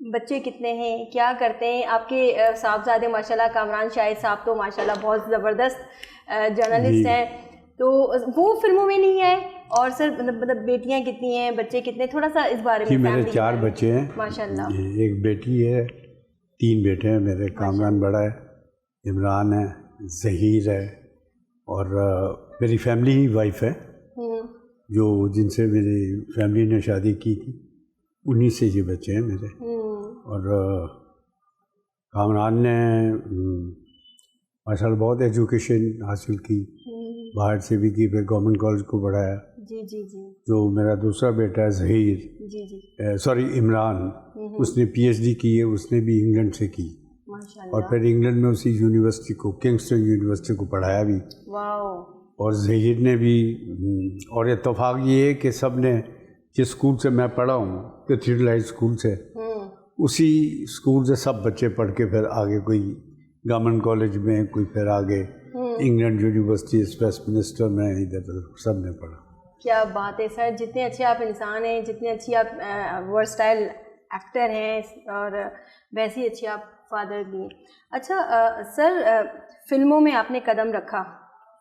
بچے کتنے ہیں, کیا کرتے ہیں آپ کے صاحبزادے؟ ماشاءاللہ کامران شاہد صاحب تو ماشاءاللہ بہت زبردست جرنلسٹ ہیں, تو وہ فلموں میں نہیں ہے. اور سر مطلب بیٹیاں کتنی ہیں, بچے کتنے, تھوڑا سا اس بارے میں. میرے 4 بچے ہیں ماشاءاللہ. ایک بیٹی ہے, 3 بیٹے ہیں میرے. کامران بڑا ہے, عمران ہے, ظہیر ہے, اور میری فیملی ہی وائف ہے جو جن سے میری فیملی نے شادی کی تھی, انہی سے یہ بچے ہیں میرے. اور کامران نے ماشاءاللہ بہت ایجوکیشن حاصل کی, باہر سے بھی کی, پھر گورنمنٹ کالج کو پڑھایا. جی جی جی. جو میرا دوسرا بیٹا ہے ظہیر, جی جی سوری عمران, اس نے پی ایچ ڈی کی ہے, اس نے بھی انگلینڈ سے کی, اور پھر انگلینڈ میں اسی یونیورسٹی کو, کنگسٹن یونیورسٹی کو پڑھایا بھی. واو. اور ظہیر نے بھی. اور اتفاق یہ ہے کہ سب نے جس اسکول سے میں پڑھا ہوں, کیتھیڈرل ہائی اسکول سے, اسی اسکول سے سب بچے پڑھ کے پھر آگے کوئی گورنمنٹ کالج میں, کوئی پھر آگے انگلینڈ یونیورسٹی ویسٹ منسٹر میں, ادھر سب نے پڑھا. کیا بات ہے سر, جتنے اچھے آپ انسان ہیں, جتنے اچھی آپ ورسٹائل ایکٹر ہیں, اور ویسے ہی اچھے آپ فادر بھی ہیں. اچھا سر, فلموں میں آپ نے قدم رکھا,